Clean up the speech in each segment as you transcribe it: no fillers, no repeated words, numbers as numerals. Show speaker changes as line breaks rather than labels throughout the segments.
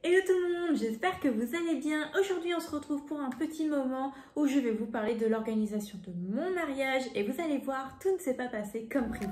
Hello tout le monde, j'espère que vous allez bien. Aujourd'hui on se retrouve pour un petit moment où je vais vous parler de l'organisation de mon mariage et vous allez voir, tout ne s'est pas passé comme prévu.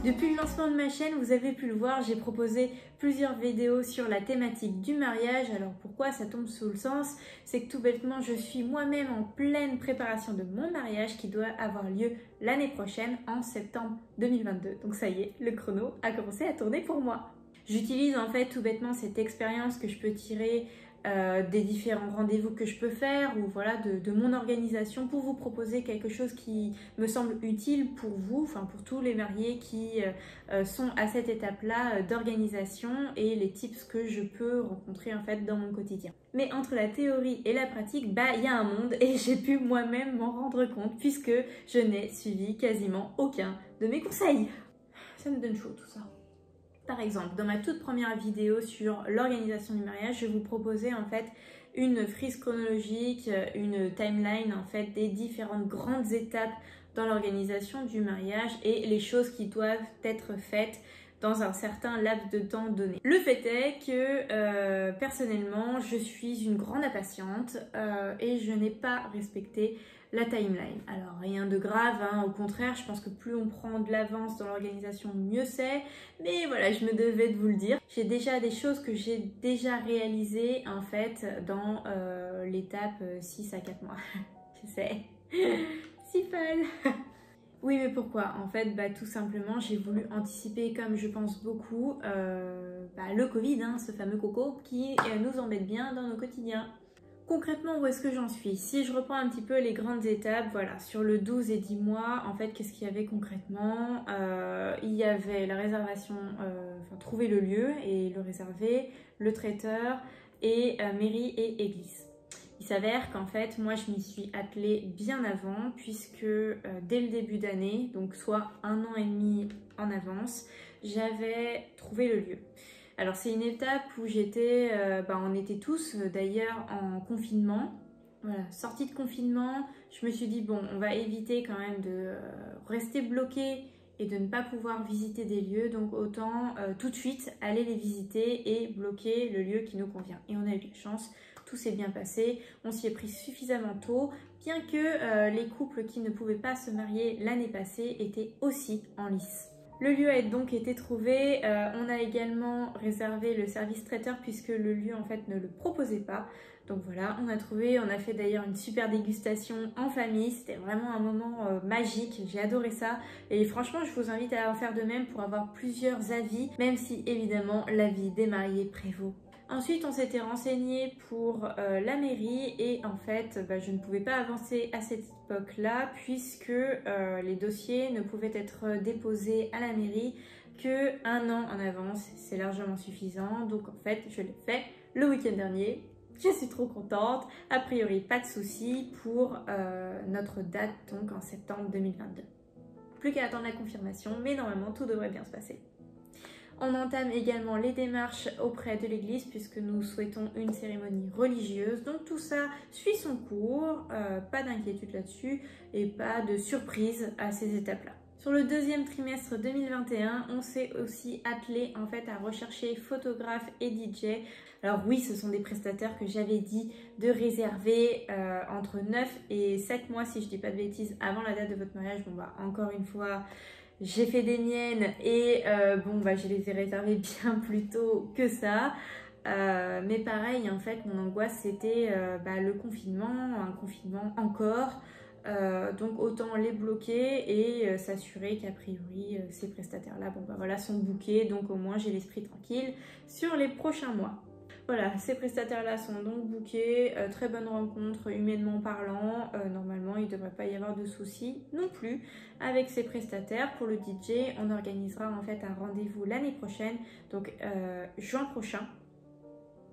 Depuis le lancement de ma chaîne, vous avez pu le voir, j'ai proposé plusieurs vidéos sur la thématique du mariage. Alors pourquoi ça tombe sous le sens? C'est que tout bêtement, je suis moi-même en pleine préparation de mon mariage qui doit avoir lieu l'année prochaine, en septembre 2022. Donc ça y est, le chrono a commencé à tourner pour moi. J'utilise en fait tout bêtement cette expérience que je peux tirer des différents rendez-vous que je peux faire ou voilà de mon organisation pour vous proposer quelque chose qui me semble utile pour vous, enfin pour tous les mariés qui sont à cette étape-là d'organisation et les tips que je peux rencontrer en fait dans mon quotidien. Mais entre la théorie et la pratique, il y a un monde et j'ai pu moi-même m'en rendre compte puisque je n'ai suivi quasiment aucun de mes conseils. Ça me donne chaud tout ça. Par exemple, dans ma toute première vidéo sur l'organisation du mariage, je vous proposais en fait une frise chronologique, une timeline en fait des différentes grandes étapes dans l'organisation du mariage et les choses qui doivent être faites dans un certain laps de temps donné. Le fait est que personnellement, je suis une grande impatiente et je n'ai pas respecté la timeline. Alors rien de grave, hein, au contraire, je pense que plus on prend de l'avance dans l'organisation, mieux c'est. Mais voilà, je me devais de vous le dire. J'ai déjà des choses que j'ai déjà réalisées en fait dans l'étape 6 à 4 mois. Je sais, si folle. Oui, mais pourquoi? En fait, tout simplement, j'ai voulu anticiper, comme je pense beaucoup, le Covid, hein, ce fameux coco qui nous embête bien dans nos quotidiens. Concrètement, où est-ce que j'en suis? Si je reprends un petit peu les grandes étapes, voilà, sur le 12 et 10 mois, en fait, qu'est-ce qu'il y avait concrètement? Il y avait la réservation, trouver le lieu et le réserver, le traiteur et mairie et église. Il s'avère qu'en fait, moi, je m'y suis attelée bien avant puisque dès le début d'année, donc soit 1 an et demi en avance, j'avais trouvé le lieu. Alors c'est une étape où j'étais, on était tous d'ailleurs en confinement. Voilà, sortie de confinement, je me suis dit bon, on va éviter quand même de rester bloqué et de ne pas pouvoir visiter des lieux, donc autant tout de suite aller les visiter et bloquer le lieu qui nous convient. Et on a eu de la chance, tout s'est bien passé, on s'y est pris suffisamment tôt, bien que les couples qui ne pouvaient pas se marier l'année passée étaient aussi en lice. Le lieu a donc été trouvé, on a également réservé le service traiteur puisque le lieu en fait ne le proposait pas. Donc voilà, on a trouvé, on a fait d'ailleurs une super dégustation en famille, c'était vraiment un moment magique, j'ai adoré ça. Et franchement, je vous invite à en faire de même pour avoir plusieurs avis, même si évidemment l'avis des mariés prévaut. Ensuite, on s'était renseigné pour la mairie et en fait, je ne pouvais pas avancer à cette époque-là puisque les dossiers ne pouvaient être déposés à la mairie que 1 an en avance. C'est largement suffisant. Donc en fait, je l'ai fait le week-end dernier. Je suis trop contente. A priori, pas de souci pour notre date, donc en septembre 2022. Plus qu'à attendre la confirmation, mais normalement, tout devrait bien se passer. On entame également les démarches auprès de l'église puisque nous souhaitons une cérémonie religieuse. Donc tout ça suit son cours, pas d'inquiétude là-dessus et pas de surprise à ces étapes-là. Sur le deuxième trimestre 2021, on s'est aussi attelé en fait à rechercher photographe et DJ. Alors oui, ce sont des prestataires que j'avais dit de réserver entre 9 et 7 mois si je dis pas de bêtises avant la date de votre mariage. Bon encore une fois, j'ai fait des miennes et je les ai réservées bien plus tôt que ça. Mais pareil, en fait, mon angoisse c'était le confinement, un confinement encore. Donc autant les bloquer et s'assurer qu'a priori ces prestataires-là sont bookés. Donc au moins j'ai l'esprit tranquille sur les prochains mois. Voilà, ces prestataires-là sont donc bookés, très bonne rencontre humainement parlant, normalement il ne devrait pas y avoir de soucis non plus avec ces prestataires. Pour le DJ, on organisera en fait un rendez-vous l'année prochaine, donc juin prochain,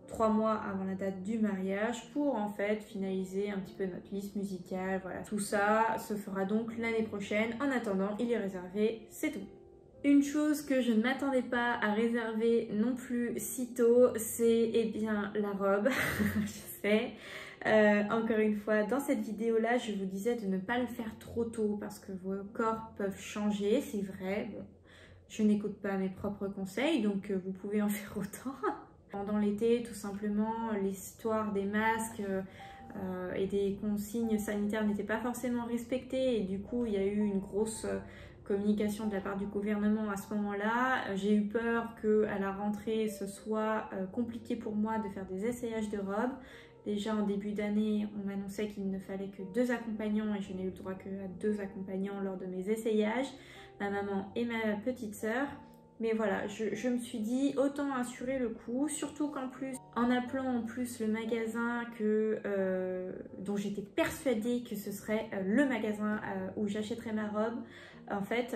3 mois avant la date du mariage pour en fait finaliser un petit peu notre liste musicale, voilà. Tout ça se fera donc l'année prochaine, en attendant il est réservé, c'est tout. Une chose que je ne m'attendais pas à réserver non plus si tôt, c'est la robe, je sais. Encore une fois, dans cette vidéo-là, je vous disais de ne pas le faire trop tôt parce que vos corps peuvent changer, c'est vrai. Bon, je n'écoute pas mes propres conseils, donc vous pouvez en faire autant. Pendant l'été, tout simplement, l'histoire des masques et des consignes sanitaires n'était pas forcément respectées et du coup, il y a eu une grosse communication de la part du gouvernement à ce moment-là. J'ai eu peur qu'à la rentrée, ce soit compliqué pour moi de faire des essayages de robes. Déjà en début d'année, on m'annonçait qu'il ne fallait que 2 accompagnants et je n'ai eu le droit qu'à 2 accompagnants lors de mes essayages, ma maman et ma petite sœur. Mais voilà, je me suis dit autant assurer le coup, surtout qu'en plus, en appelant en plus le magasin dont j'étais persuadée que ce serait le magasin où j'achèterais ma robe, en fait,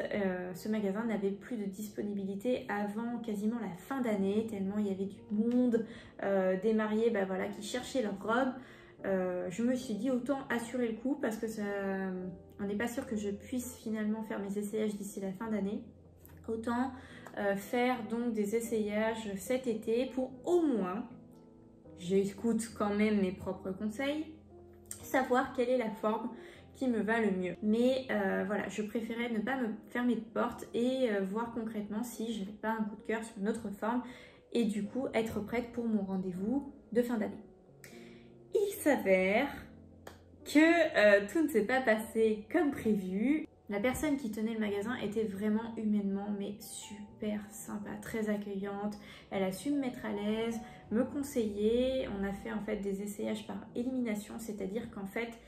ce magasin n'avait plus de disponibilité avant quasiment la fin d'année, tellement il y avait du monde, des mariés voilà, qui cherchaient leur robe. Je me suis dit autant assurer le coup parce que on n'est pas sûr que je puisse finalement faire mes essayages d'ici la fin d'année. Autant faire donc des essayages cet été pour au moins, j'écoute quand même mes propres conseils, savoir quelle est la forme qui me va le mieux. Mais voilà, je préférais ne pas me fermer de porte et voir concrètement si je n'avais pas un coup de cœur sur une autre forme et du coup être prête pour mon rendez-vous de fin d'année. Il s'avère que tout ne s'est pas passé comme prévu. La personne qui tenait le magasin était vraiment humainement mais super sympa, très accueillante. Elle a su me mettre à l'aise, me conseiller. On a fait en fait des essayages par élimination, c'est-à-dire qu'en fait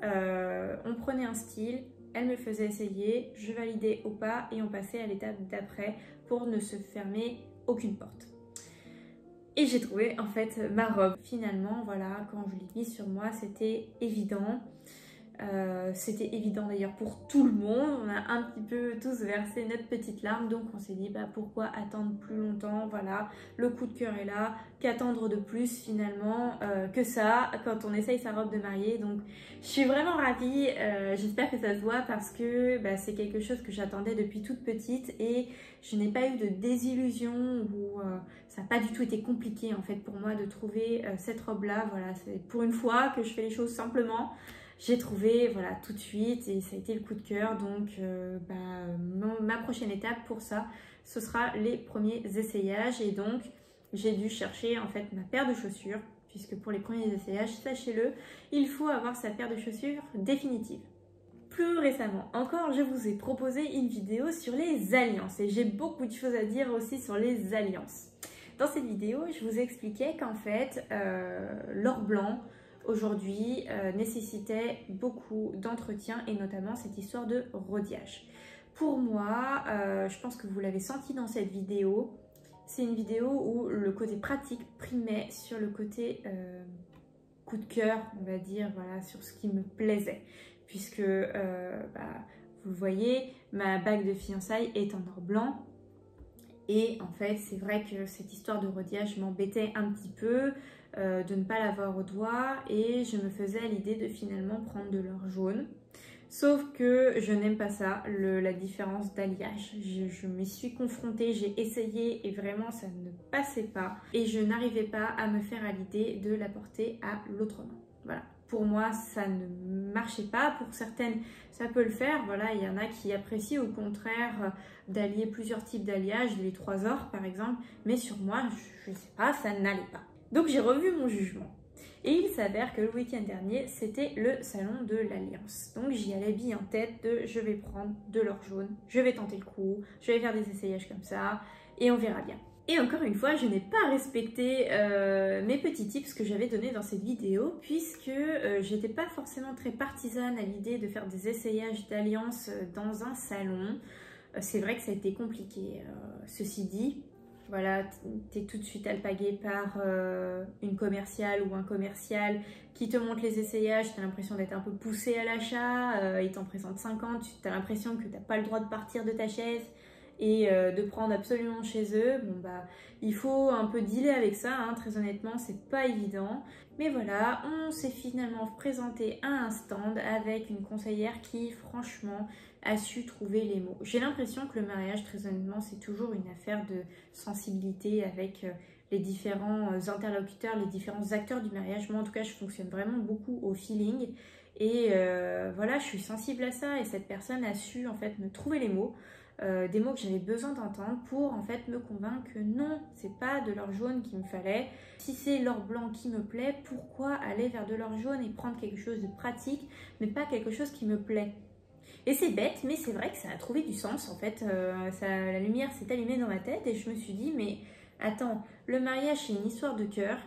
on prenait un style, elle me faisait essayer, je validais ou pas et on passait à l'étape d'après pour ne se fermer aucune porte. Et j'ai trouvé en fait ma robe. Finalement, voilà, quand je l'ai mise sur moi, c'était évident. C'était évident d'ailleurs pour tout le monde. On a un petit peu tous versé notre petite larme, donc on s'est dit pourquoi attendre plus longtemps. Voilà, le coup de cœur est là, qu'attendre de plus finalement que ça quand on essaye sa robe de mariée. Donc je suis vraiment ravie, j'espère que ça se voit parce que c'est quelque chose que j'attendais depuis toute petite et je n'ai pas eu de désillusion ou ça n'a pas du tout été compliqué en fait pour moi de trouver cette robe là. Voilà, c'est pour une fois que je fais les choses simplement. J'ai trouvé voilà, tout de suite et ça a été le coup de cœur. Donc ma prochaine étape pour ça, ce sera les premiers essayages. Et donc j'ai dû chercher en fait ma paire de chaussures. Puisque pour les premiers essayages, sachez-le, il faut avoir sa paire de chaussures définitive. Plus récemment encore, je vous ai proposé une vidéo sur les alliances. Et j'ai beaucoup de choses à dire aussi sur les alliances. Dans cette vidéo, je vous expliquais qu'en fait, l'or blanc, aujourd'hui nécessitait beaucoup d'entretien et notamment cette histoire de rodiage. Pour moi, je pense que vous l'avez senti dans cette vidéo, c'est une vidéo où le côté pratique primait sur le côté coup de cœur, on va dire, voilà, sur ce qui me plaisait. Puisque, vous voyez, ma bague de fiançailles est en or blanc. Et en fait, c'est vrai que cette histoire de rodiage m'embêtait un petit peu de ne pas l'avoir au doigt et je me faisais à l'idée de finalement prendre de l'or jaune. Sauf que je n'aime pas ça, la différence d'alliage. Je m'y suis confrontée, j'ai essayé et vraiment ça ne passait pas. Et je n'arrivais pas à me faire à l'idée de la porter à l'autre main. Voilà. Pour moi, ça ne marchait pas. Pour certaines, ça peut le faire. Voilà, il y en a qui apprécient au contraire d'allier plusieurs types d'alliages, les 3 ors par exemple. Mais sur moi, je ne sais pas, ça n'allait pas. Donc j'ai revu mon jugement. Et il s'avère que le week-end dernier, c'était le salon de l'Alliance. Donc j'y allais bien en tête de je vais prendre de l'or jaune, je vais tenter le coup, je vais faire des essayages comme ça et on verra bien. Et encore une fois, je n'ai pas respecté mes petits tips que j'avais donnés dans cette vidéo puisque j'étais pas forcément très partisane à l'idée de faire des essayages d'alliance dans un salon. C'est vrai que ça a été compliqué, ceci dit. Voilà, tu es tout de suite alpagué par une commerciale ou un commercial qui te montre les essayages, tu as l'impression d'être un peu poussé à l'achat, il t'en présente 50, tu as l'impression que tu n'as pas le droit de partir de ta chaise et de prendre absolument chez eux. Bon il faut un peu dealer avec ça, hein, très honnêtement, c'est pas évident. Mais voilà, on s'est finalement présenté à un stand avec une conseillère qui, franchement, a su trouver les mots. J'ai l'impression que le mariage, très honnêtement, c'est toujours une affaire de sensibilité avec les différents interlocuteurs, les différents acteurs du mariage. Moi en tout cas je fonctionne vraiment beaucoup au feeling et voilà, je suis sensible à ça et cette personne a su en fait me trouver les mots, des mots que j'avais besoin d'entendre pour en fait me convaincre que non, c'est pas de l'or jaune qu'il me fallait. Si c'est l'or blanc qui me plaît, pourquoi aller vers de l'or jaune et prendre quelque chose de pratique mais pas quelque chose qui me plaît? Et c'est bête, mais c'est vrai que ça a trouvé du sens en fait. La lumière s'est allumée dans ma tête et je me suis dit, mais attends, le mariage c'est une histoire de cœur.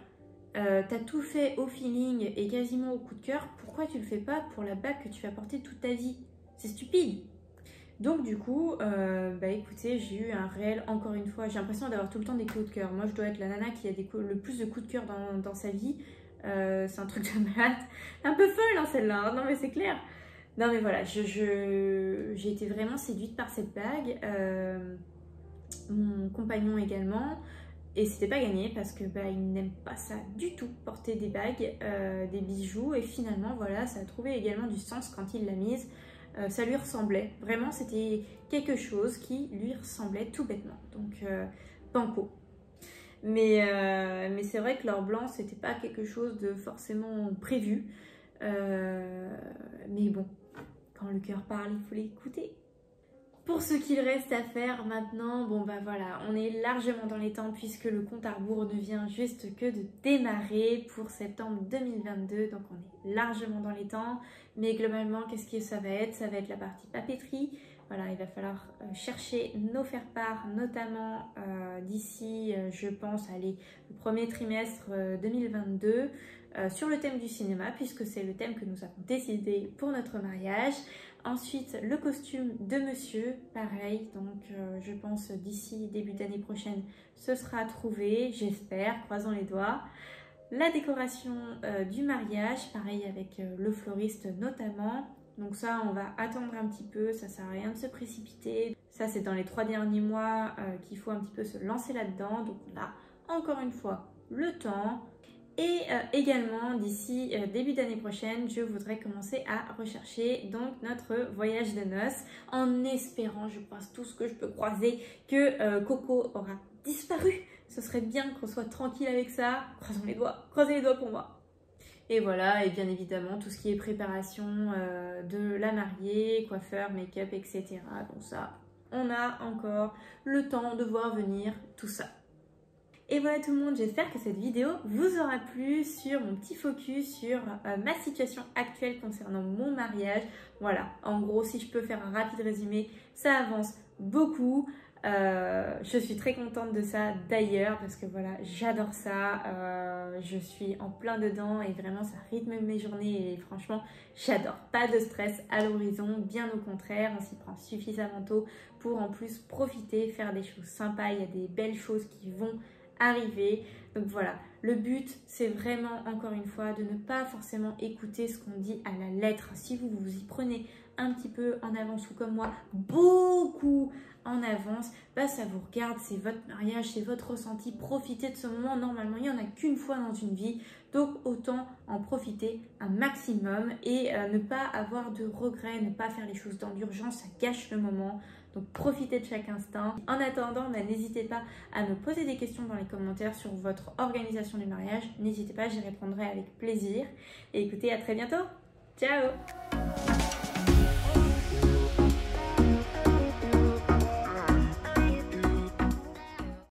T'as tout fait au feeling et quasiment au coup de cœur. Pourquoi tu le fais pas pour la bague que tu vas porter toute ta vie? C'est stupide. Donc du coup, bah écoutez, j'ai eu un réel, encore une fois, j'ai l'impression d'avoir tout le temps des coups de cœur. Moi je dois être la nana qui a le plus de coups de cœur dans sa vie. C'est un truc de malade. Un peu folle hein, celle-là, non mais c'est clair. Non mais voilà, j'ai été vraiment séduite par cette bague, mon compagnon également, et c'était pas gagné parce que bah, il n'aime pas ça du tout, porter des bagues, des bijoux, et finalement voilà, ça a trouvé également du sens quand il l'a mise, ça lui ressemblait, vraiment c'était quelque chose qui lui ressemblait tout bêtement, donc banco. Mais c'est vrai que l'or blanc c'était pas quelque chose de forcément prévu, mais bon. Quand le cœur parle, il faut l'écouter. Pour ce qu'il reste à faire maintenant, bon bah voilà, on est largement dans les temps puisque le compte à rebours ne vient juste que de démarrer pour septembre 2022, donc on est largement dans les temps. Mais globalement, qu'est-ce que ça va être? Ça va être la partie papeterie. Voilà, il va falloir chercher nos faire-part, notamment d'ici, je pense, allez, le premier trimestre 2022. Sur le thème du cinéma, puisque c'est le thème que nous avons décidé pour notre mariage. Ensuite, le costume de monsieur, pareil, donc je pense d'ici début d'année prochaine, ce sera trouvé, j'espère, croisons les doigts. La décoration du mariage, pareil avec le fleuriste notamment. Donc ça, on va attendre un petit peu, ça sert à rien de se précipiter. Ça, c'est dans les 3 derniers mois qu'il faut un petit peu se lancer là-dedans. Donc on a encore une fois le temps. Et également, d'ici début d'année prochaine, je voudrais commencer à rechercher donc notre voyage de noces en espérant, je croise tout ce que je peux croiser, que Coco aura disparu. Ce serait bien qu'on soit tranquille avec ça. Croisons les doigts, croisez les doigts pour moi. Et voilà, et bien évidemment, tout ce qui est préparation de la mariée, coiffeur, make-up, etc. Donc ça, on a encore le temps de voir venir tout ça. Et voilà tout le monde, j'espère que cette vidéo vous aura plu sur mon petit focus sur ma situation actuelle concernant mon mariage. Voilà, en gros, si je peux faire un rapide résumé, ça avance beaucoup. Je suis très contente de ça d'ailleurs parce que voilà, j'adore ça. Je suis en plein dedans et vraiment ça rythme mes journées et franchement, j'adore. Pas de stress à l'horizon, bien au contraire, on s'y prend suffisamment tôt pour en plus profiter, faire des choses sympas. Il y a des belles choses qui vont arriver. Donc voilà, le but c'est vraiment encore une fois de ne pas forcément écouter ce qu'on dit à la lettre. Si vous vous y prenez un petit peu en avance ou comme moi, beaucoup en avance, bah ça vous regarde, c'est votre mariage, c'est votre ressenti, profitez de ce moment. Normalement il n'y en a qu'une fois dans une vie, donc autant en profiter un maximum et ne pas avoir de regrets, ne pas faire les choses dans l'urgence, ça gâche le moment. Donc profitez de chaque instant. En attendant, bah, n'hésitez pas à me poser des questions dans les commentaires sur votre organisation du mariage. N'hésitez pas, j'y répondrai avec plaisir. Et écoutez, à très bientôt. Ciao!